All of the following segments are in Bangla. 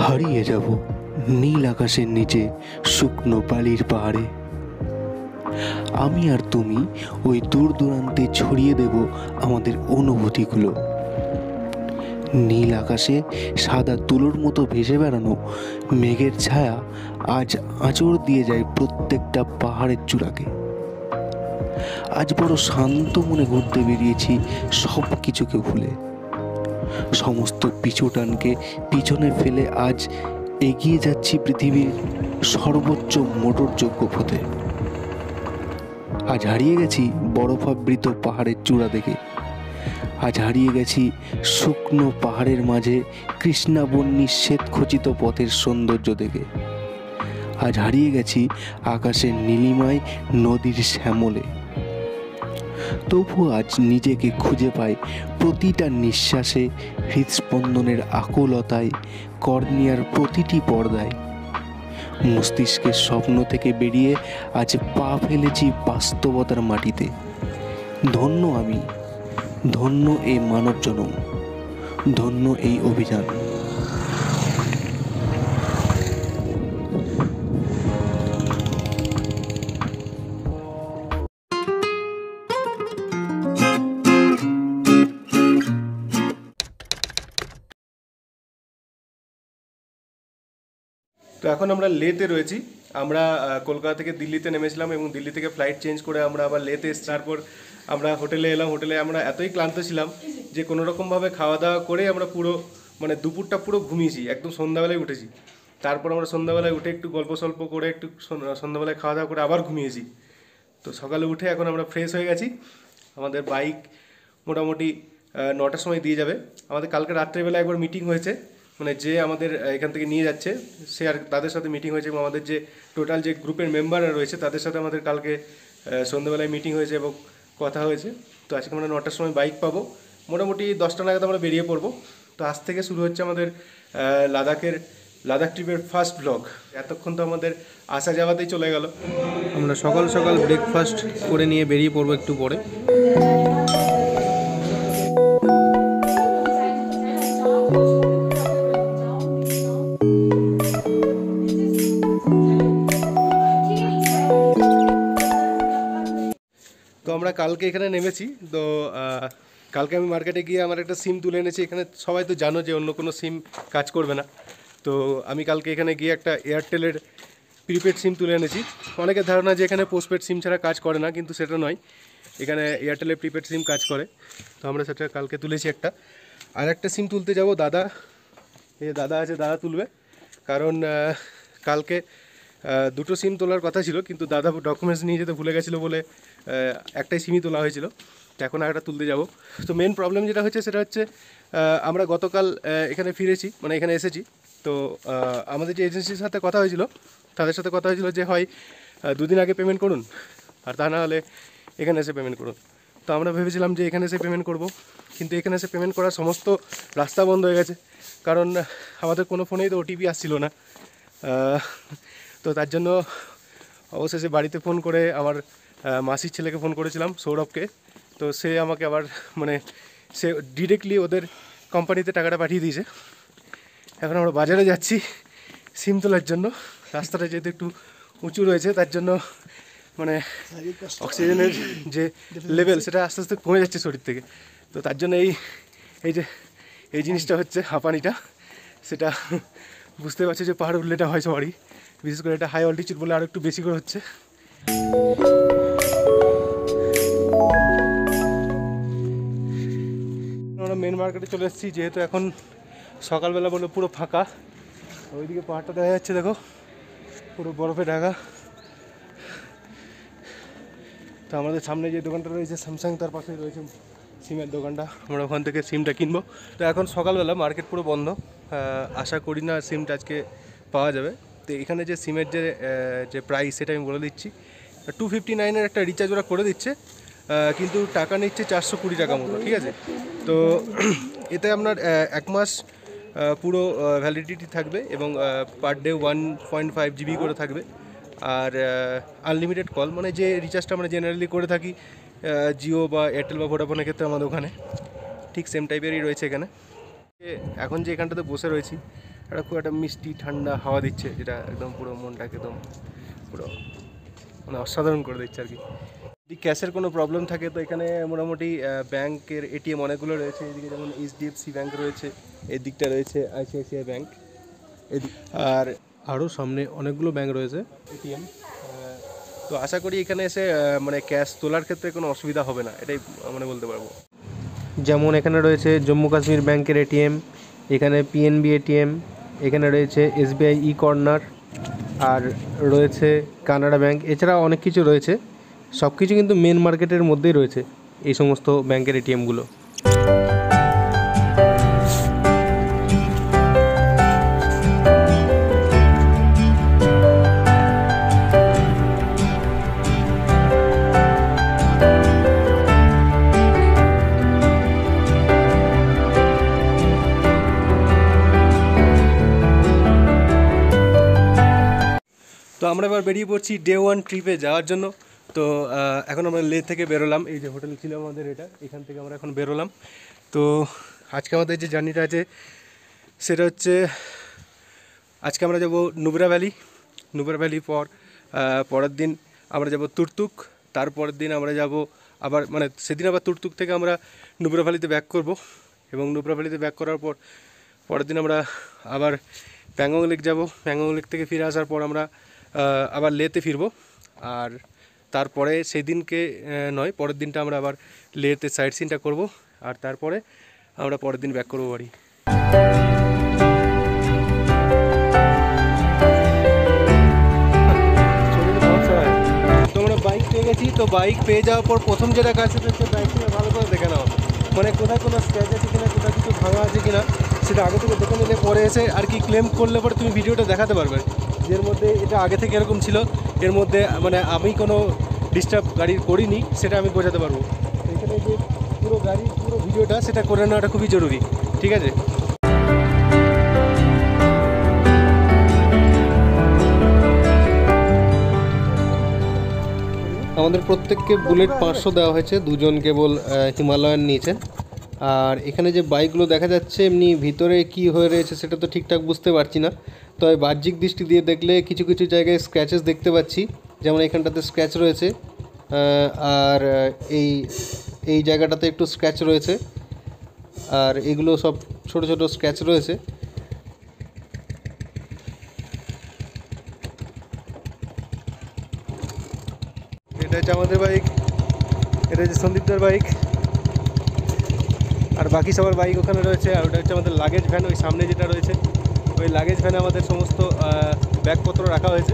হারিয়ে যাব নীল আকাশের নিচে শুকনো বালির পাহাড়ে। আমি আর তুমি ওই দূর দূরান্তে ছড়িয়ে দেব আমাদের অনুভূতিগুলো। নীল আকাশে সাদা তুলোর মতো ভেসে বেড়ানো মেঘের ছায়া আজ আঁচড় দিয়ে যায় প্রত্যেকটা পাহাড়ের চূড়াকে। আজ বড় শান্ত মনে ঘুরতে বেরিয়েছি সব কিছুকে ভুলে। সমস্ত পিছুটানকে পিছনে ফেলে আজ এগিয়ে যাচ্ছি পৃথিবীর সর্বোচ্চ মোটরযোগ্য পথে। আজ হারিয়ে গেছি বরফাবৃত পাহাড়ের চূড়া দেখে। আজ হারিয়ে গেছি শুকনো পাহাড়ের মাঝে কৃষ্ণাবর্ণী শ্বেতখচিত পথের সৌন্দর্য দেখে। আজ হারিয়ে গেছি আকাশের নীলিমায় নদীর শ্যামলে। তবু আজ নিজেকে খুঁজে পাই প্রতিটা নিঃশ্বাসে, হৃদস্পন্দনের আকুলতায়, কর্নিয়ার প্রতিটি পর্দায়। মস্তিষ্কের স্বপ্ন থেকে বেরিয়ে আজ পা ফেলেছি বাস্তবতার মাটিতে। ধন্য আমি, ধন্য এই মানব জনম, ধন্য এই অভিযান। তো এখন আমরা লেতে রয়েছি। আমরা কলকাতা থেকে দিল্লিতে নেমেছিলাম এবং দিল্লি থেকে ফ্লাইট চেঞ্জ করে আমরা আবার লেতে এসেছি। তারপর আমরা হোটেলে এলাম। হোটেলে আমরা এতই ক্লান্ত ছিলাম যে কোনো রকমভাবে খাওয়া দাওয়া করে আমরা পুরো দুপুরটা পুরো ঘুমিয়েছি, একদম সন্ধ্যাবেলায় উঠেছি। তারপর আমরা সন্ধ্যাবেলায় উঠে একটু গল্প সল্প করে একটু সন্ধ্যাবেলায় খাওয়া দাওয়া করে আবার ঘুমিয়েছি। তো সকালে উঠে এখন আমরা ফ্রেশ হয়ে গেছি। আমাদের বাইক মোটামুটি 9টার সময় দিয়ে যাবে। আমাদের কালকে রাত্রেবেলা একবার মিটিং হয়েছে, যে আমাদের এখান থেকে নিয়ে যাচ্ছে সে আর তাদের সাথে মিটিং হয়েছে এবং আমাদের যে টোটাল যে গ্রুপের মেম্বাররা রয়েছে তাদের সাথে আমাদের কালকে সন্ধ্যাবেলায় মিটিং হয়েছে এবং কথা হয়েছে। তো আজকে আমরা 9টার সময় বাইক পাবো। মোটামুটি 10টা নাগাদ আমরা বেরিয়ে পড়বো। তো আজ থেকে শুরু হচ্ছে আমাদের লাদাখ ট্রিপের ফার্স্ট ব্লগ। এতক্ষণ তো আমাদের আসা যাওয়াতেই চলে গেল। আমরা সকাল সকাল ব্রেকফাস্ট করে নিয়ে বেরিয়ে পড়বো একটু পরে। তো আমরা কালকে এখানে নেমেছি। তো কালকে আমি মার্কেটে গিয়ে আমার একটা সিম তুলে এনেছি। এখানে সবাই তো জানো যে অন্য কোনো সিম কাজ করবে না। তো আমি কালকে এখানে গিয়ে একটা এয়ারটেলের প্রিপেড সিম তুলে এনেছি। অনেকের ধারণা যে এখানে পোস্টপেড সিম ছাড়া কাজ করে না, কিন্তু সেটা নয়, এখানে এয়ারটেলের প্রিপেড সিম কাজ করে। তো আমরা সেটা কালকে তুলেছি একটা। আর একটা সিম তুলতে যাব, দাদা আছে, দাদা তুলবে। কারণ কালকে দুটো সিম তোলার কথা ছিল, কিন্তু দাদা ডকুমেন্টস নিয়ে যেতে ভুলে গেছিলো বলে একটাই সিমই তোলা হয়েছিল। তো এখন একটা তুলতে যাব। তো মেন প্রবলেম যেটা হচ্ছে সেটা হচ্ছে আমরা গতকাল এখানে ফিরেছি, এখানে এসেছি। তো আমাদের যে এজেন্সির সাথে কথা হয়েছিল, তাদের সাথে কথা হয়েছিল যে হয় 2 দিন আগে পেমেন্ট করুন, আর তা না হলে এখানে এসে পেমেন্ট করুন। তো আমরা ভেবেছিলাম যে এখানে এসে পেমেন্ট করব, কিন্তু এখানে এসে পেমেন্ট করার সমস্ত রাস্তা বন্ধ হয়ে গেছে। কারণ আমাদের কোনো ফোনেই তো ওটিপি আসছিল না। তো তার জন্য অবশেষে বাড়িতে ফোন করে আমার মাসির ছেলেকে ফোন করেছিলাম, সৌরভকে। তো সে আমাকে আবার সে ডিরেক্টলি ওদের কোম্পানিতে টাকাটা পাঠিয়ে দিয়েছে। এখন আমরা বাজারে যাচ্ছি সিম তোলার জন্য। রাস্তাটা যেহেতু একটু উঁচু রয়েছে, তার জন্য অক্সিজেনের যে লেভেল সেটা আস্তে আস্তে কমে যাচ্ছে শরীর থেকে। তো তার জন্য এই জিনিসটা হচ্ছে হাঁপানিটা, সেটা বুঝতে পারছি যে পাহাড় উঠলে এটা হয় সবারই, বিশেষ করে এটা হাই অল্টিচিউড বলে আরও একটু বেশি করে হচ্ছে। আমরা মেন মার্কেটে চলে এসেছি, যেহেতু এখন সকালবেলা বলে পুরো ফাঁকা। ওইদিকে পাহাড়টা দেখা যাচ্ছে, দেখো পুরো বরফে ঢাকা। তো আমাদের সামনে যে দোকানটা রয়েছে স্যামসাং, তার পাশে রয়েছে সিমের দোকানটা। আমরা ওখান থেকে সিমটা কিনবো। তো এখন সকালবেলা মার্কেট পুরো বন্ধ, আশা করি না সিমটা আজকে পাওয়া যাবে। তো এখানে যে সিমের যে প্রাইস সেটা আমি বলে দিচ্ছি। 259-এর একটা রিচার্জ ওরা করে দিচ্ছে, কিন্তু টাকা নিচ্ছে 420 টাকা মতো, ঠিক আছে। তো এতে আপনার 1 মাস পুরো ভ্যালিডিটি থাকবে এবং পার ডে 1.5 GB করে থাকবে। আর আনলিমিটেড কল, যে রিচার্জটা আমরা জেনারেলি করে থাকি জিও বা এয়ারটেল বা ভোডাফোনের ক্ষেত্রে আমাদের ওখানে ঠিক সেম টাইপেরই রয়েছে এখানে। এখন যে এখানটাতে বসে রয়েছি একটা খুব একটা মিষ্টি ঠান্ডা হাওয়া দিচ্ছে, যেটা একদম পুরো মনটাকে একদম পুরো মানে অসাধারণ করে দিচ্ছে আর কি। যদি ক্যাশের কোনো প্রবলেম থাকে তো এখানে মোটামুটি ব্যাংকের এটিএম অনেকগুলো রয়েছে। এদিকে যেমন এইচডিএফসি ব্যাংক রয়েছে, এদিকটা রয়েছে আইসিআইসিআই ব্যাংক, এদিক আর আরও সামনে অনেকগুলো ব্যাংক রয়েছে। এটিএম। তো আশা করি এখানে এসে মানে ক্যাশ তোলার ক্ষেত্রে কোনো অসুবিধা হবে না, এটাই মানে বলতে পারবো। যেমন এখানে রয়েছে জম্মু কাশ্মীর ব্যাংকের এটিএম, এখানে পিএনবি এটিএম, এখানে রয়েছে এসবিআই ই কর্নার, আর রয়েছে কানাড়া ব্যাংক। এছাড়া অনেক কিছু রয়েছে, সব কিছু কিন্তু মেন মার্কেটের মধ্যেই রয়েছে এই সমস্ত ব্যাংকের এটিএমগুলো। তো আমরা এবার বেরিয়ে পড়ছি ডে 1 ট্রিপে যাওয়ার জন্য। তো এখন আমরা লে থেকে বেরোলাম, এই যে হোটেল ছিল আমাদের এটা, এখান থেকে আমরা এখন বেরোলাম। তো আজকে আমাদের যে জার্নিটা আছে সেটা হচ্ছে আজকে আমরা যাব নুব্রা ভ্যালি। নুব্রা ভ্যালি পরের দিন আমরা যাব তুর্তুক, তারপরের দিন আমরা যাব আবার মানে সেদিন আবার তুর্তুক থেকে আমরা নুব্রা ভ্যালিতে ব্যাক করব, এবং নুব্রা ভ্যালিতে ব্যাক করার পর পরের দিন আমরা আবার প্যাংগং লেক যাব। প্যাংগং লেক থেকে ফিরে আসার পর আমরা আবার লেতে ফিরবো, আর তারপরে সেই দিনকে নয় পরের দিনটা আমরা আবার লেতে সাইট সিনটা করবো, আর তারপরে আমরা পরের দিন ব্যাক করবো বাড়ি। তো আমরা বাইক পেয়ে গেছি। তো বাইক পেয়ে যাওয়ার পর প্রথম যেটা কাজ সেটা হচ্ছে বাইকটা ভালো করে দেখে নেওয়া, মানে কোথায় কোনো স্ক্র্যাচ আছে কিনা, কোথায় কিছু ভাঙা আছে কিনা, সেটা আগে থেকে দেখে নিলে পরে এসে আর কি ক্লেম করলে পরে তুমি ভিডিওটা দেখাতে পারবে এর মধ্যে এটা আগে থেকে এরকম ছিল, এর মধ্যে মানে আমি কোনো ডিস্টার্ব গাড়ির করিনি সেটা আমি বোঝাতে পারবো। এখানে যে পুরো গাড়ির পুরো ভিডিওটা সেটা করে নেওয়াটা খুবই জরুরি, ঠিক আছে। আমাদের প্রত্যেককে বুলেট 500 দেওয়া হয়েছে, দুজন কেবল হিমালয়ান নিয়েছেন। আর এখানে যে বাইকগুলো দেখা যাচ্ছে এমনি ভিতরে কি হয়ে রয়েছে সেটা তো ঠিকঠাক বুঝতে পারছি না, তবে বাহ্যিক দৃষ্টি দিয়ে দেখলে কিছু কিছু জায়গায় স্ক্র্যাচেস দেখতে পাচ্ছি, যেমন এখানটাতে স্ক্র্যাচ রয়েছে, আর এই জায়গাটাতে একটু স্ক্র্যাচ রয়েছে, আর এগুলো সব ছোট ছোট স্ক্র্যাচ রয়েছে। এটা হচ্ছে আমাদের বাইক, এটা হচ্ছে সন্দীপদার বাইক, আর বাকি সবার বাইক ওখানে রয়েছে। আর ওটা হচ্ছে আমাদের লাগেজ ভ্যান, ওই সামনে যেটা রয়েছে ওই লাগেজ ভ্যানে আমাদের সমস্ত ব্যাগপত্র রাখা হয়েছে।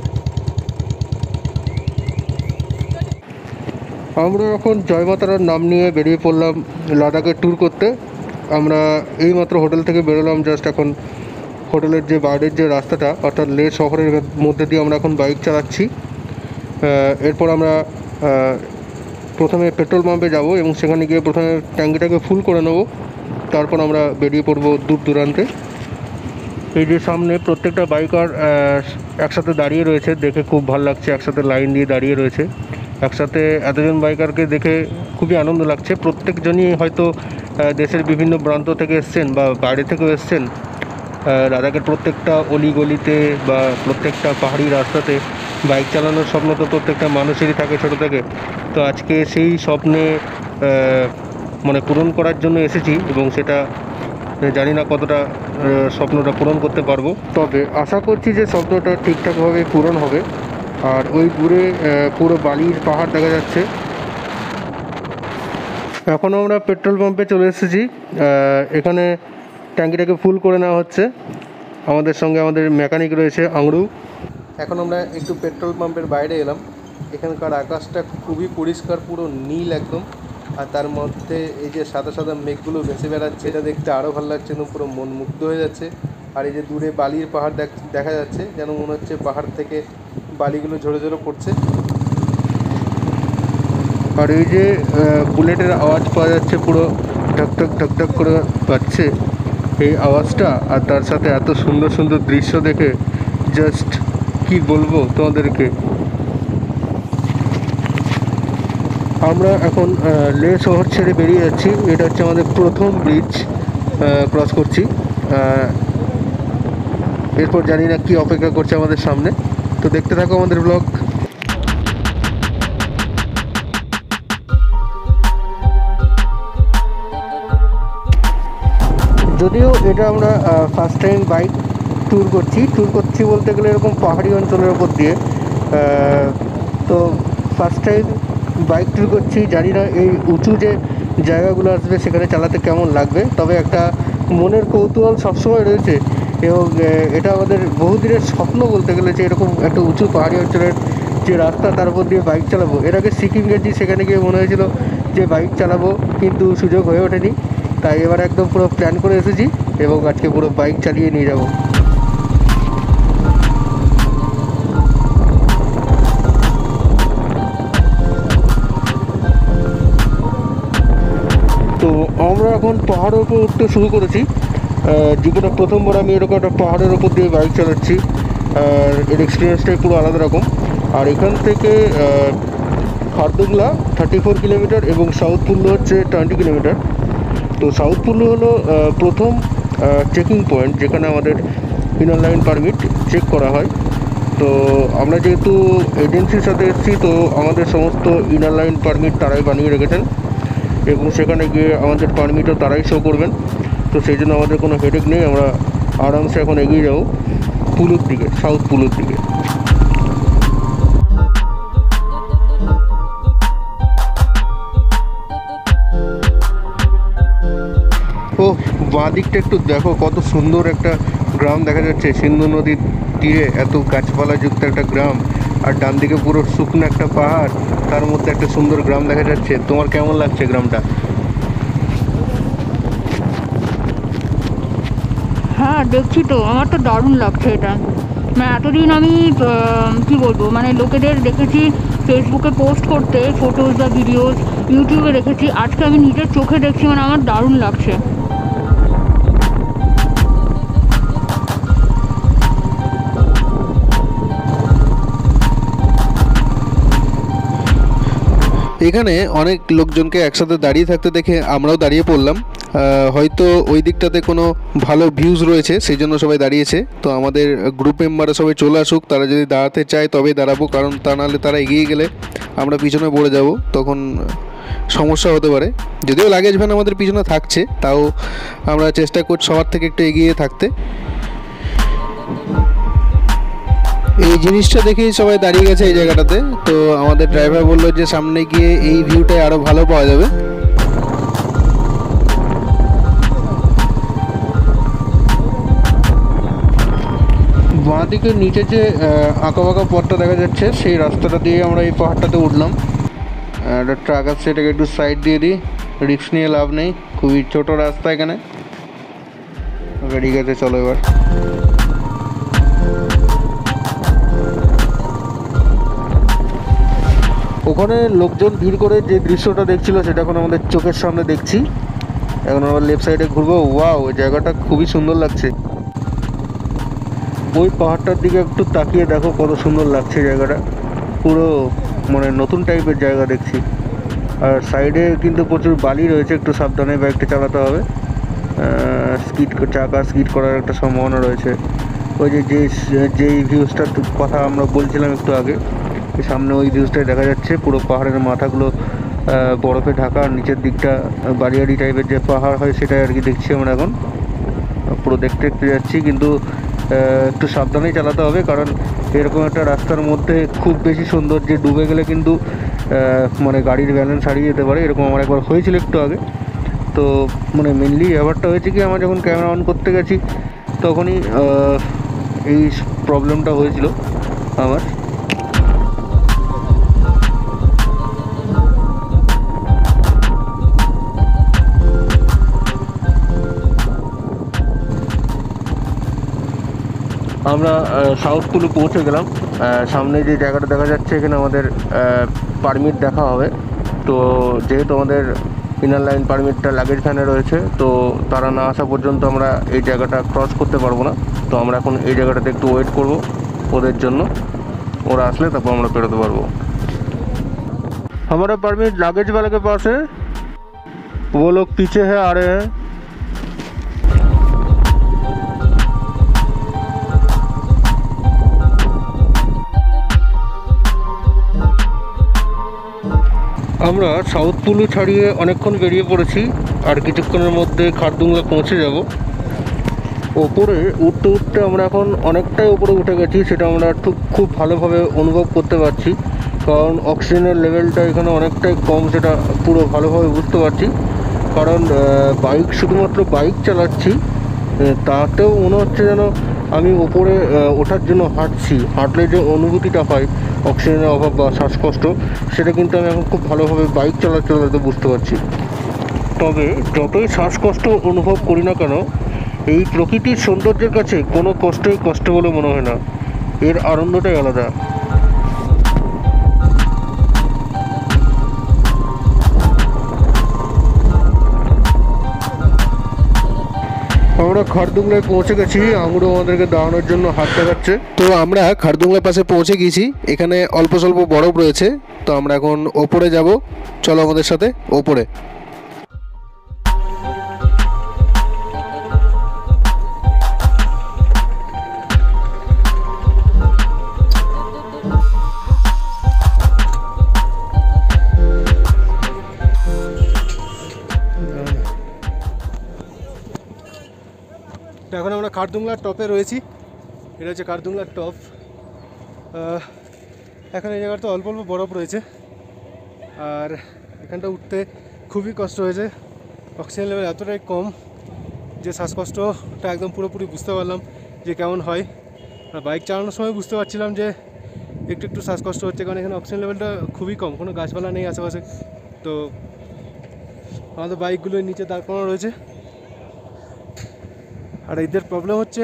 আমরা এখন জয়মাতারার নাম নিয়ে বেরিয়ে পড়লাম লাদাখের ট্যুর করতে। আমরা এইমাত্র হোটেল থেকে বেরোলাম, জাস্ট এখন হোটেলের যে বাইরের যে রাস্তাটা অর্থাৎ লে শহরের মধ্যে দিয়ে আমরা এখন বাইক চালাচ্ছি। এরপর আমরা প্রথমে পেট্রোল পাম্পে যাব এবং সেখানে গিয়ে প্রথমে ট্যাঙ্কিটাকে ফুল করে নেব, তারপর আমরা বেরিয়ে পড়ব দূর দূরান্তে। এই যে সামনে প্রত্যেকটা বাইকার একসাথে দাঁড়িয়ে রয়েছে, দেখে খুব ভালো লাগছে, একসাথে লাইন দিয়ে দাঁড়িয়ে রয়েছে। একসাথে এতজন বাইকারকে দেখে খুবই আনন্দ লাগছে। প্রত্যেকজনই হয়তো দেশের বিভিন্ন প্রান্ত থেকে এসছেন বা বাইরে থেকেও এসছেন। লাদাখের প্রত্যেকটা অলিগলিতে বা প্রত্যেকটা পাহাড়ি রাস্তাতে বাইক চালানোর স্বপ্ন তো প্রত্যেকটা মানুষেরই থাকে ছোটো থেকে। তো আজকে সেই স্বপ্নে মানে পূরণ করার জন্য এসেছি, এবং সেটা জানি না কতটা স্বপ্নটা পূরণ করতে পারবো, তবে আশা করছি যে স্বপ্নটা ঠিকঠাকভাবে পূরণ হবে। আর ওই দূরে পুরো বালির পাহাড় দেখা যাচ্ছে। এখন আমরা পেট্রোল পাম্পে চলে এসেছি, এখানে ট্যাঙ্কিটাকে ফুল করে নেওয়া হচ্ছে। আমাদের সঙ্গে আমাদের মেকানিক রয়েছে আংরু। এখন আমরা একটু পেট্রোল পাম্পের বাইরে এলাম। এখানকার আকাশটা খুবই পরিষ্কার, পুরো নীল একদম, আর তার মধ্যে এই যে সাদা সাদা মেঘগুলো ভেসে বেড়াচ্ছে, এটা দেখতে আরও ভালো লাগছে, একদম পুরো মন মুগ্ধ হয়ে যাচ্ছে। আর এই যে দূরে বালির পাহাড় দেখা যাচ্ছে, যেন মনে হচ্ছে পাহাড় থেকে বালিগুলো ঝরে ঝরে পড়ছে। আর এই যে বুলেটের আওয়াজ পাওয়া যাচ্ছে, পুরো ঢকঢক ঢকঢক করে পাচ্ছে এই আওয়াজটা, আর তার সাথে এত সুন্দর সুন্দর দৃশ্য দেখে জাস্ট কি বলবো তোমাদেরকে। আমরা এখন লে শহর ছেড়ে বেরিয়ে যাচ্ছি। এটা হচ্ছে আমাদের প্রথম ব্রিজ ক্রস করছি। এরপর জানি না কি অপেক্ষা করছে আমাদের সামনে। তো দেখতে থাকো আমাদের ব্লগ। যদিও এটা আমরা ফার্স্ট টাইম বাইক ট্যুর করছি বলতে গেলে এরকম পাহাড়ি অঞ্চলের ওপর দিয়ে। তো ফার্স্ট টাইম বাইক ট্যুর করছি, জানি না এই উঁচু যে জায়গাগুলো আসবে সেখানে চালাতে কেমন লাগবে। তবে একটা মনের কৌতূহল সবসময় রয়েছে এবং এটা আমাদের বহুদিনের স্বপ্ন বলতে গেলে, যে এরকম একটা উঁচু পাহাড়ি অঞ্চলের যে রাস্তা তার উপর দিয়ে বাইক চালাবো। এর আগে সিকিম গেছি, সেখানে গিয়ে মনে হয়েছিল যে বাইক চালাবো, কিন্তু সুযোগ হয়ে ওঠেনি। তাই এবার একদম পুরো প্ল্যান করে এসেছি এবং আজকে পুরো বাইক চালিয়ে নিয়ে যাব। তো আমরা এখন পাহাড়ের উপর উঠতে শুরু করেছি। জীবনে প্রথমবার আমি এরকম একটা পাহাড়ের উপর দিয়ে বাইক চালাচ্ছি, আর এর এক্সপিরিয়েন্সটাই পুরো আলাদা রকম। আর এখান থেকে খারদুংলা 34 কিলোমিটার এবং সাউথ পুল্লু হচ্ছে 20 কিলোমিটার। তো সাউথ পুল্লু হলো প্রথম চেকিং পয়েন্ট যেখানে আমাদের ইনার লাইন পারমিট চেক করা হয়। তো আমরা যেহেতু এজেন্সির সাথে এসেছি, তো আমাদের সমস্ত ইনার লাইন পারমিট তারাই বানিয়ে রেখেছেন এবং সেখানে গিয়ে আমাদের পারমিটও তারাই শো করবেন। তো সেই জন্য আমাদের কোনো হেডেক নেই, আমরা আরামসে এখন এগিয়ে যাব পুলুর দিকে, সাউথ পুলুর দিকে। ও বাঁ দিকটা একটু দেখো, কত সুন্দর একটা গ্রাম দেখা যাচ্ছে, সিন্ধু নদীর তীরে এত গাছপালা যুক্ত একটা গ্রাম, আর ডান দিকে পুরো শুকনো একটা পাহাড়, তার মধ্যে একটা সুন্দর গ্রাম দেখা যাচ্ছে। তোমার কেমন লাগছে গ্রামটা? হ্যাঁ দেখছি তো, আমার তো দারুণ লাগছে এটা। মানে এতদিন আমি কি বলবো, মানে লোকেদের দেখেছি ফেসবুকে পোস্ট করতে ফটোজ বা ভিডিওস, ইউটিউবে দেখেছি, আজকে আমি নিজের চোখে দেখছি, মানে আমার দারুণ লাগছে। এখানে অনেক লোকজনকে একসাথে দাঁড়িয়ে থাকতে দেখে আমরাও দাঁড়িয়ে পড়লাম। হয়তো ওই দিকটাতে কোনো ভালো ভিউজ রয়েছে, সেই জন্য সবাই দাঁড়িয়েছে। তো আমাদের গ্রুপ মেম্বাররা সবাই চলে আসুক, তারা যদি দাঁড়াতে চায় তবেই দাঁড়াবো, কারণ তা নাহলে তারা এগিয়ে গেলে আমরা পিছনে পড়ে যাব, তখন সমস্যা হতে পারে। যদিও লাগেজ ভ্যান আমাদের পিছনে থাকছে, তাও আমরা চেষ্টা করছি সবার থেকে একটু এগিয়ে থাকতে। এই জিনিসটা দেখেই সবাই দাঁড়িয়ে গেছে এই জায়গাটাতে। তো আমাদের ড্রাইভার বললো যে সামনে গিয়ে এই ভিউটাই আরও ভালো পাওয়া যাবে। বাঁ দিকের নিচে যে আঁকা বাঁকা পথটা দেখা যাচ্ছে, সেই রাস্তাটা দিয়ে আমরা এই পাহাড়টাতে উঠলাম। একটা ট্রাক আসছে, এটাকে একটু সাইড দিয়ে দিই, রিস্ক নিয়ে লাভ নেই, খুবই ছোটো রাস্তা এখানে। ঠিক আছে, চলো এবার। ওখানে লোকজন ভিড় করে যে দৃশ্যটা দেখছিল সেটা এখন আমাদের চোখের সামনে দেখছি। এখন আমরা লেফট সাইডে ঘুরবো। ওয়াও, ওই জায়গাটা খুবই সুন্দর লাগছে। ওই পাহাড়টার দিকে একটু তাকিয়ে দেখো, কত সুন্দর লাগছে জায়গাটা, পুরো মানে নতুন টাইপের জায়গা দেখছি। আর সাইডে কিন্তু প্রচুর বালি রয়েছে, একটু সাবধানে বাইকটা চালাতে হবে, চাকা স্কিড করার একটা সম্ভাবনা রয়েছে। ওই যেই ভিউজটার কথা আমরা বলছিলাম একটু আগে, সামনে ওই ভিউজটাই দেখা যাচ্ছে, পুরো পাহাড়ের মাথাগুলো বরফে ঢাকা, আর নিচের দিকটা বাড়িয়াড়ি টাইপের যে পাহাড় হয় সেটাই আর কি দেখছি আমরা এখন। পুরো দেখতে দেখতে যাচ্ছি, কিন্তু একটু সাবধানেই চালাতে হবে, কারণ এরকম একটা রাস্তার মধ্যে খুব বেশি সৌন্দর্যে ডুবে গেলে কিন্তু মানে গাড়ির ব্যালেন্স হারিয়ে যেতে পারে। এরকম আমার একবার হয়েছিল একটু আগে। তো মানে মেনলি ব্যাপারটা হয়েছে কি, আমরা যখন ক্যামেরা অন করতে গেছি তখনই এই প্রবলেমটা হয়েছিল আমার। আমরা সাউথ পুলু পৌঁছে গেলাম। সামনে যে জায়গাটা দেখা যাচ্ছে, এখানে আমাদের পারমিট দেখা হবে। তো যেহেতু আমাদের ইনার লাইন পারমিটটা লাগেজ ভ্যানে রয়েছে, তো তারা না আসা পর্যন্ত আমরা এই জায়গাটা ক্রস করতে পারবো না। তো আমরা এখন এই জায়গাটাতে একটু ওয়েট করব ওদের জন্য, ওরা আসলে তারপর আমরা বেরোতে পারবো। हमारा परमिट लागेज वाले के पास है, वो लोग पीछे है, आ रहे हैं। আমরা সাউথ পুলু ছাড়িয়ে অনেকক্ষণ বেরিয়ে পড়েছি, আর কিছুক্ষণের মধ্যে খারদুংলা পৌঁছে যাব। ওপরে উঠতে উঠতে আমরা এখন অনেকটাই উপরে উঠে গেছি, সেটা আমরা খুব ভালোভাবে অনুভব করতে পারছি, কারণ অক্সিজেনের লেভেলটা এখানে অনেকটাই কম, সেটা পুরো ভালোভাবে বুঝতে পারছি। কারণ বাইক, শুধুমাত্র বাইক চালাচ্ছি, তাতেও মনে হচ্ছে যেন আমি ওপরে ওঠার জন্য হাঁটলে যে অনুভূতিটা হয় অক্সিজেনের অভাব বা শ্বাসকষ্ট, সেটা কিন্তু আমি এখন খুব ভালোভাবে বাইক চালাতে বুঝতে পারছি। তবে যতই শ্বাসকষ্ট অনুভব করি না কেন, এই প্রকৃতির সৌন্দর্যের কাছে কোনো কষ্টই কষ্ট বলে মনে হয় না, এর আনন্দটাই আলাদা। আমরা খারদুংলায় পৌঁছে গেছি, আঙুরও আমাদেরকে দাঁড়ানোর জন্য হাত দেখাচ্ছে। তো আমরা খারদুংলার পাশে পৌঁছে গিয়েছি। এখানে অল্প স্বল্প বরফ রয়েছে, তো আমরা এখন ওপরে যাব। চলো আমাদের সাথে ওপরে। এখন আমরা খারদুংলার টপে রয়েছি। এটা হচ্ছে খারদুংলার টপ। এখন এই জায়গাটা অল্প অল্প বরফ রয়েছে, আর এখানটা উঠতে খুবই কষ্ট হয়েছে। অক্সিজেন লেভেল এতটাই কম যে শ্বাসকষ্টটা একদম পুরোপুরি বুঝতে পারলাম যে কেমন হয়। আর বাইক চালানোর সময় বুঝতে পারছিলাম যে একটু একটু শ্বাসকষ্ট হচ্ছে, কারণ এখানে অক্সিজেন লেভেলটা খুবই কম, কোনো গাছপালা নেই আশেপাশে। তো আমাদের বাইকগুলো নিচে দাঁড় করানো রয়েছে। আর এদের প্রবলেম হচ্ছে,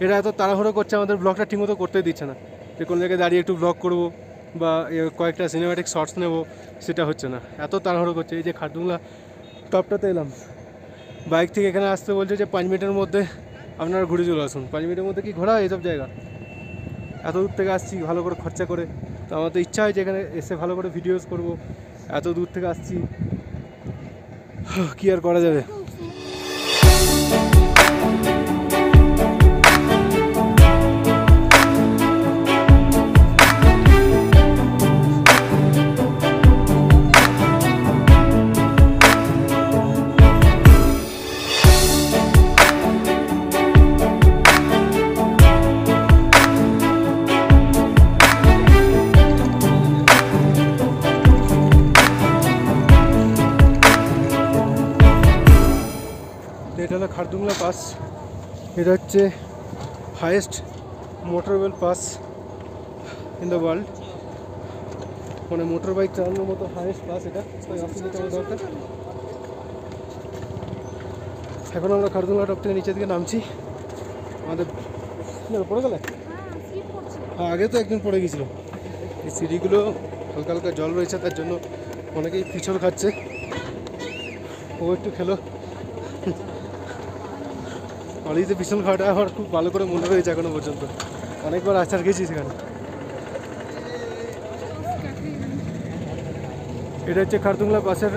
এরা এত তাড়াহুড়ো করছে, আমাদের ব্লগটা ঠিকমতো করতে দিচ্ছে না। যে কোনো জায়গায় দাঁড়িয়ে একটু ব্লগ করবো বা কয়েকটা সিনেম্যাটিক শর্টস নেবো, সেটা হচ্ছে না, এত তাড়াহুড়ো করছে। এই যে খারদুংলা টপটাতে এলাম, বাইক থেকে এখানে আসতে বলছে যে 5 মিনিটের মধ্যে আপনারা ঘুরে চলে আসুন। 5 মিনিটের মধ্যে কি ঘোরা এইসব জায়গা? এত দূর থেকে আসছি ভালো করে খরচা করে, তো আমার তো ইচ্ছা হয় যে এখানে এসে ভালো করে ভিডিওস করব। এত দূর থেকে আসছি, কি আর করা যাবে। এটা হলো খারদুংলা পাস। এটা হচ্ছে highest motorable pass in the world, মানে মোটর বাইক চালানোর মতো হাইয়েস্ট পাস এটা। দরকার। এখন আমরা খারদুংলা টপ থেকে নিচের দিকে নামছি। আমাদের পড়ে গেলে, হ্যাঁ আগে তো একদিন পড়ে গেছিলো। এই সিঁড়িগুলো হালকা হালকা জল রয়েছে, তার জন্য অনেকেই পিছল খাচ্ছে। ও একটু খেলো। অলিতে পিছন খাওয়াটা আমার খুব ভালো করে মনে রয়েছে এখনো পর্যন্ত, অনেকবার আচার খেয়েছি সেখানে। এটা হচ্ছে খারদুংলা পাশের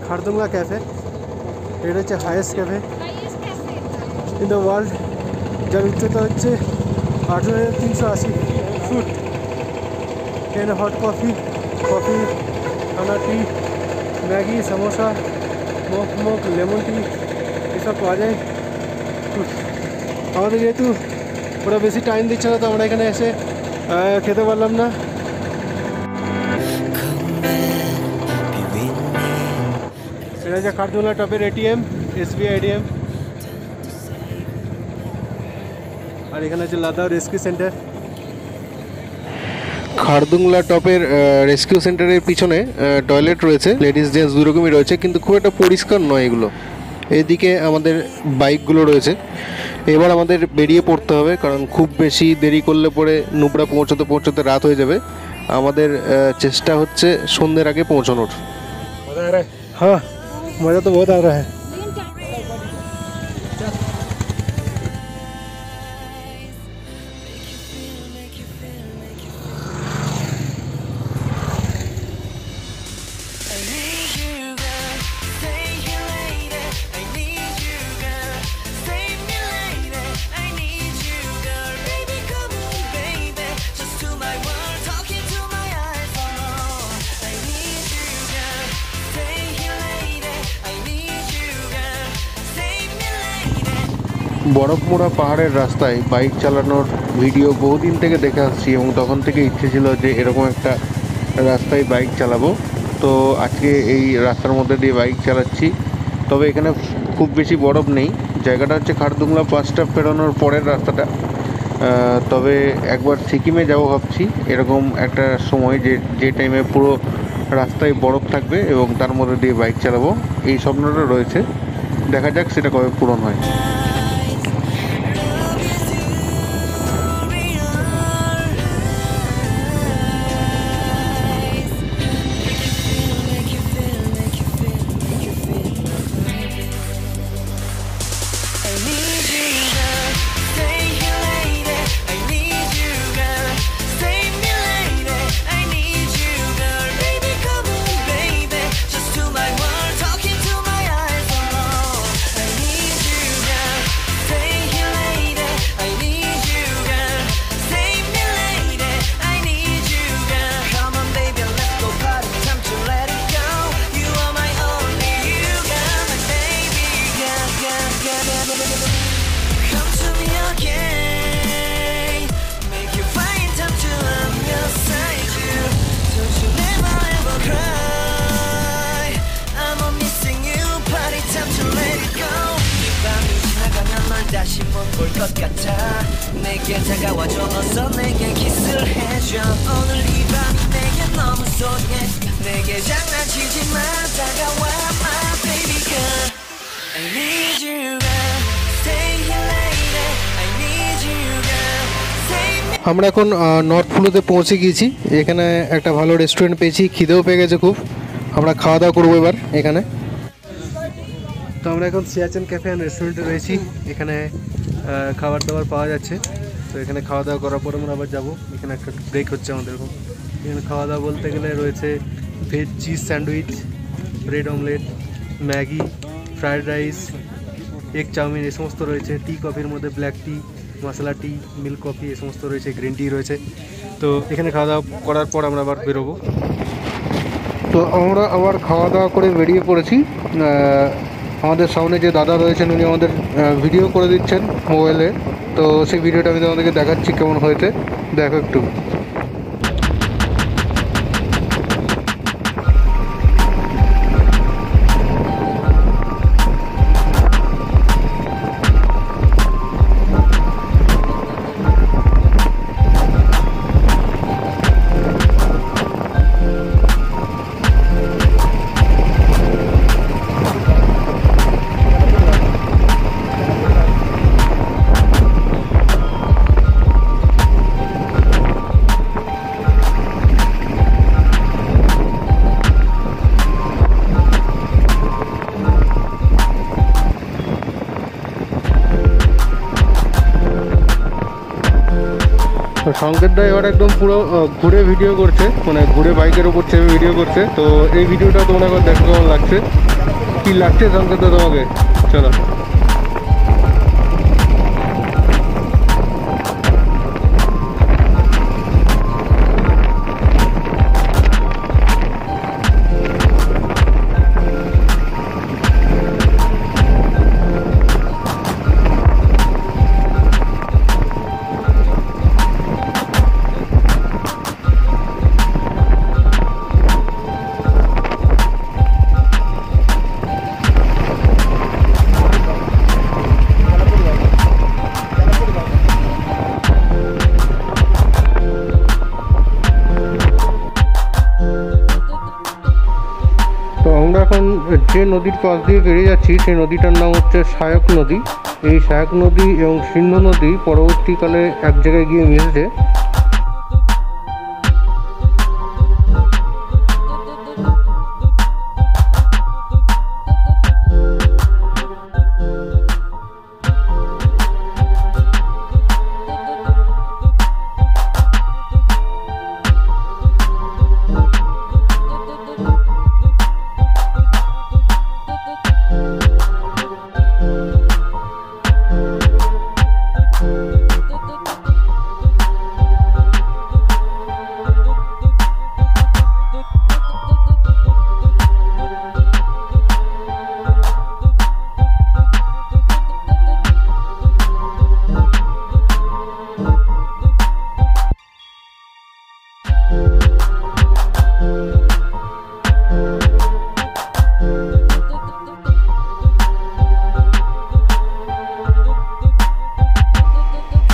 খারদুংলা ক্যাফে। এটা হচ্ছে highest cafe in the world, যার উচ্চতা হচ্ছে 8,380 ফুট। এখানে হট কফি, খানা, tea, Maggi, samosa, mug, lemon tea এসব পাওয়া যায়। আমাদের যেহেতু ওরা বেশি টাইম দিচ্ছে না, তো আমরা এখানে এসে খেতে পারলাম না। এটা হচ্ছে খারদুংলা টপের এটিএম, SBI ATM। আর এখানে হচ্ছে লাদাও রেস্কিউ সেন্টার। খারদুংলা টপের রেস্কিউ সেন্টারের পিছনে টয়লেট রয়েছে, লেডিস জেন্টস দুরকমই রয়েছে, কিন্তু খুব একটা পরিষ্কার নয় এগুলো। এদিকে আমাদের বাইকগুলো রয়েছে। এবার আমাদের বেরিয়ে পড়তে হবে, কারণ খুব বেশি দেরি করলে পরে নুবরা পৌঁছতে রাত হয়ে যাবে। আমাদের চেষ্টা হচ্ছে সন্ধ্যের আগে পৌঁছানোর। হ্যাঁ, মজা তো বহুত আ রা হ্যায়। বরফ মোড়া পাহাড়ের রাস্তায় বাইক চালানোর ভিডিও বহুদিন থেকে দেখে আসছি এবং তখন থেকে ইচ্ছে ছিল যে এরকম একটা রাস্তায় বাইক চালাবো। তো আজকে এই রাস্তার মধ্যে দিয়ে বাইক চালাচ্ছি। তবে এখানে খুব বেশি বরফ নেই। জায়গাটা হচ্ছে খারদুংলা বাস স্টপ পেরোনোর পরের রাস্তাটা। তবে একবার সিকিমে যাবো ভাবছি, এরকম একটা সময় যে টাইমে পুরো রাস্তায় বরফ থাকবে এবং তার মধ্যে দিয়ে বাইক চালাবো, এই স্বপ্নটা রয়েছে। দেখা যাক সেটা কবে পূরণ হয়। 다시 못 볼 것 같아. 내게 다가와줘 어서 내게 키스를 해줘. 오늘 이 밤이 내게 너무 소중해. 내게 장난치지 마. 다가와 my baby girl. I need you girl. Stay here lady. I need you girl. Save me. আমরা এখন নর্থ ফ্লোতে পৌঁছে গিয়েছি। এখানে একটা ভালো রেস্টুরেন্ট পেয়েছি, খিদেও পেয়ে গেছে খুব। আমরা খাওয়া দাওয়া করবো এবার এখানে। তো আমরা এখন সিয়াচেন ক্যাফে অ্যান্ড রেস্টুরেন্টে রয়েছি। এখানে খাবার দাবার পাওয়া যাচ্ছে। তো এখানে খাওয়া দাওয়া করার পর আমরা আবার যাবো। এখানে একটা ব্রেক হচ্ছে আমাদের। এখানে খাওয়া দাওয়া বলতে গেলে রয়েছে veg cheese sandwich, bread omelette, Maggi, fried rice, egg chowmein, এই সমস্ত রয়েছে। টি কফির মধ্যে black tea, masala tea, milk coffee, এই সমস্ত রয়েছে, গ্রিন টি রয়েছে। তো এখানে খাওয়া দাওয়া করার পর আমরা আবার বেরোবো। তো আমরা আবার খাওয়া দাওয়া করে বেরিয়ে পড়েছি। আমাদের সামনে যে দাদা রয়েছেন উনি আমাদের ভিডিও করে দিচ্ছেন মোবাইলে। তো সেই ভিডিওটা আমি তোমাদেরকে দেখাচ্ছি কেমন হয়েছে, দেখো একটু। সংকেত দা এবার একদম পুরো ঘুরে ভিডিও করছে, মানে ঘুরে বাইকের উপর চেপে ভিডিও করছে। তো এই ভিডিওটা তোমরা একবার দেখো কেমন লাগছে, কি লাগছে সংকেত দা তোমাকে। চলো। যে নদীর পাশ দিয়ে বেরিয়ে যাচ্ছি সেই নদীটার নাম হচ্ছে সায়ক নদী। এই সায়ক নদী এবং সিন্ধু নদী পরবর্তীকালে এক জায়গায় গিয়ে মিশেছে।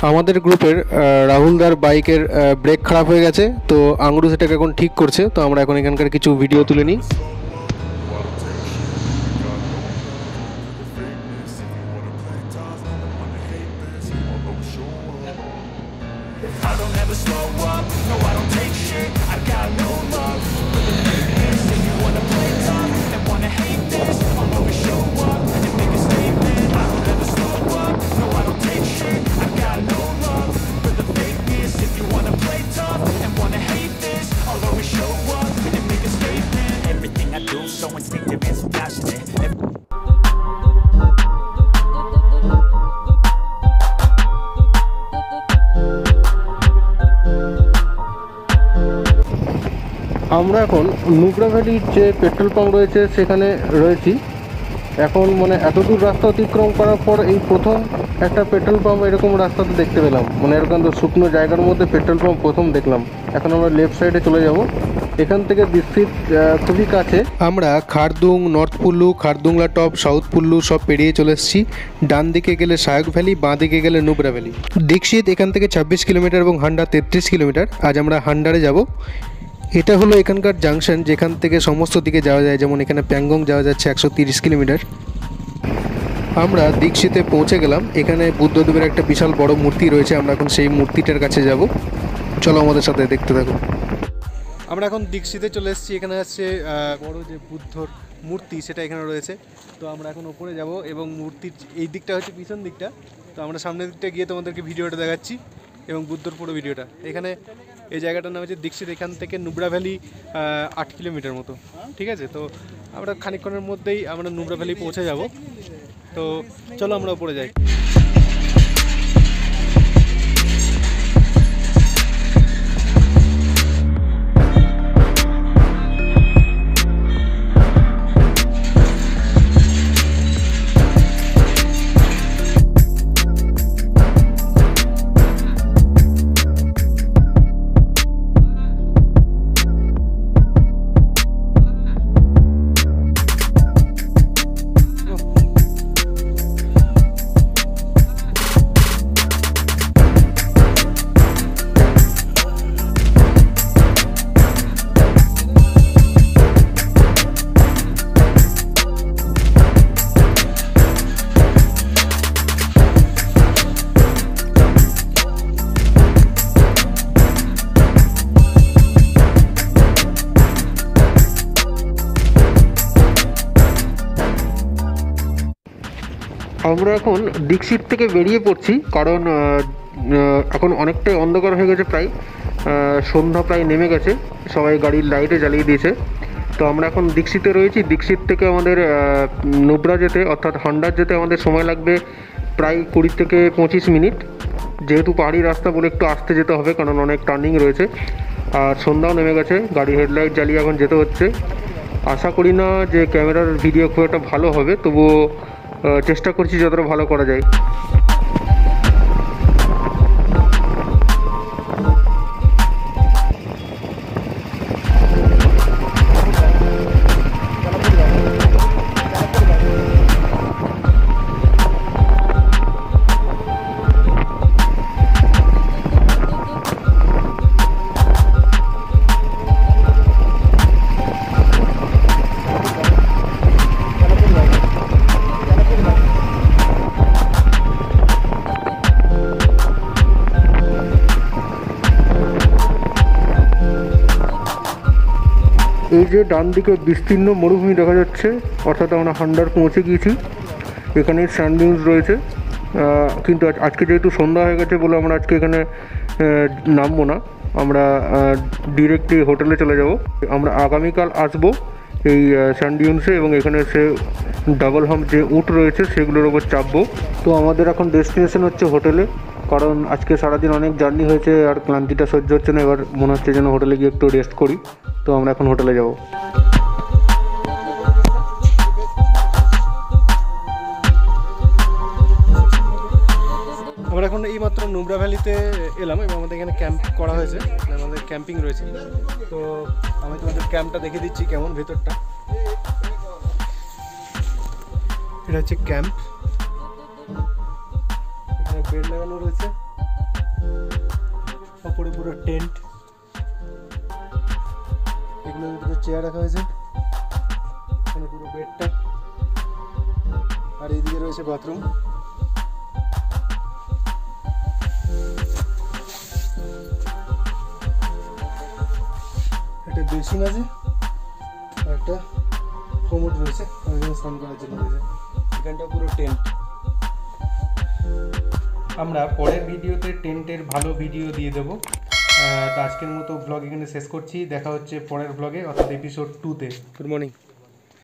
আমাদের গ্রুপের রাহুলদার বাইকের ব্রেক খারাপ হয়ে গেছে, তো আংরু সেটাকে এখন ঠিক করছে। তো আমরা এখন এখানকার কিছু ভিডিও তুলে নিই। I don't ever slow up, no I don't take shit, I got no love for the fakeness. If you wanna play tough and wanna hate this, I'll always show up and make a statement. I don't ever slow up, no I don't take shit, I got no love for the fakeness. If you wanna play tough and wanna hate this, I'll always show up and make a statement. Everything I do so instinctive and so passionate. আমরা এখন নুব্রা ভ্যালির যে পেট্রোল পাম্প রয়েছে সেখানে রয়েছি। এখন মানে এত দূর রাস্তা অতিক্রম করার পর এই প্রথম একটা পেট্রোল পাম্প এরকম রাস্তাতে দেখতে পেলাম, মানে এরকম তো শুকনো জায়গার মধ্যে পেট্রোল পাম্প প্রথম দেখলাম। এখন আমরা লেফট সাইডে চলে যাব, এখান থেকে দীক্ষিত খুবই কাছে। আমরা Khardung, north Pullu, Khardungla top, south Pullu সব পেরিয়ে চলে এসেছি। ডান দিকে গেলে সায়ক ভ্যালি, বাঁ দিকে গেলে নুব্রা ভ্যালি। দীক্ষিত এখান থেকে 26 কিলোমিটার এবং হান্ডা 33 কিলোমিটার। আজ আমরা হান্ডারে যাব। এটা হলো এখানকার জাংশন, যেখান থেকে সমস্ত দিকে যাওয়া যায়। যেমন এখানে প্যাংগং যাওয়া যাচ্ছে 130 কিলোমিটার। আমরা দীক্ষিতে পৌঁছে গেলাম। এখানে বুদ্ধদেবের একটা বিশাল বড় মূর্তি রয়েছে, আমরা এখন সেই মূর্তিটার কাছে যাব। চলো আমাদের সাথে দেখতে থাকো। আমরা এখন দীক্ষিতে চলে এসেছি। এখানে আছে বড় যে বুদ্ধর মূর্তি, সেটা এখানে রয়েছে। তো আমরা এখন উপরে যাব এবং মূর্তির এই দিকটা হচ্ছে পিছন দিকটা। তো আমরা সামনের দিকটা গিয়ে তোমাদেরকে ভিডিওটা দেখাচ্ছি এবং বুদ্ধর পুরো ভিডিওটা। এখানে এই জায়গাটার নাম হচ্ছে দীক্ষিত। এখান থেকে নুব্রা ভ্যালি 8 কিলোমিটার মতো, ঠিক আছে। তো আমরা খানিকক্ষণের মধ্যেই আমরা নুব্রা ভ্যালি পৌঁছে যাব। তো চলো আমরা উপরে যাই। আমরা এখন দীক্ষিত থেকে বেরিয়ে পড়ছি, কারণ এখন অনেকটাই অন্ধকার হয়ে গেছে, প্রায় সন্ধ্যা প্রায় নেমে গেছে, সবাই গাড়ির লাইটে জ্বালিয়ে দিয়েছে। তো আমরা এখন দীক্ষিতে রয়েছি। দীক্ষিত থেকে আমাদের নুব্রা যেতে অর্থাৎ হান্ডার যেতে আমাদের সময় লাগবে প্রায় 20 থেকে 25 মিনিট। যেহেতু পাহাড়ি রাস্তা বলে একটু আস্তে যেতে হবে, কারণ অনেক টার্নিং রয়েছে আর সন্ধ্যাও নেমে গেছে। গাড়ি হেডলাইট জ্বালিয়ে এখন যেতে হচ্ছে। আশা করি না যে ক্যামেরার ভিডিও খুব একটা ভালো হবে, তবুও চেষ্টা করছি যতটা ভালো করা যায়। এই যে ডান দিকে বিস্তীর্ণ মরুভূমি দেখা যাচ্ছে, অর্থাৎ আমরা হান্ডার পৌঁছে গিয়েছি। এখানে স্যান্ড ডিউনস রয়েছে, কিন্তু আজকে যেহেতু সন্ধ্যা হয়ে গেছে বলে আমরা আজকে এখানে নামবো না, আমরা ডিরেক্টলি হোটেলে চলে যাব। আমরা আগামীকাল আসবো এই স্যান্ড ডিউনসে এবং এখানে এসে ডাবল হাম্প যে উট রয়েছে সেগুলোর ওপর চাপবো। তো আমাদের এখন ডেস্টিনেশন হচ্ছে হোটেলে, কারণ আজকে সারাদিন অনেক জার্নি হয়েছে আর ক্লান্তিটা সহ্য হচ্ছে না। এবার মনে হচ্ছে যেন হোটেলে গিয়ে একটু রেস্ট করি। তো আমরা এখন হোটেলে যাব। আমরা এখন এইমাত্র নুব্রা ভ্যালিতে এলাম এবং আমাদের এখানে ক্যাম্প করা হয়েছে, আমাদের ক্যাম্পিং রয়েছে। তো আমি তোমাদের ক্যাম্পটা দেখে দিচ্ছি কেমন ভেতরটা। এটা হচ্ছে ক্যাম্প, এখানে বেড লাগানো রয়েছে ওপরে পুরো টেন্ট, এগুলোর ভিতরে চেয়ার রাখা হয়েছে, এখানে পুরো বেডটা, আর এইদিকে রয়েছে বাথরুম। একটা বেসিন আছে আর একটা কোমোড রয়েছে, আর এখানে স্নান করার জন্য রয়েছে। এখানটা পুরো টেন্ট। আমরা পরের ভিডিওতে টেন্টের ভালো ভিডিও দিয়ে দেবো। তো আজকের মতো ব্লগ এখানে শেষ করছি, দেখা হচ্ছে পরের ব্লগে অর্থাৎ এপিসোড 2-তে। Good morning.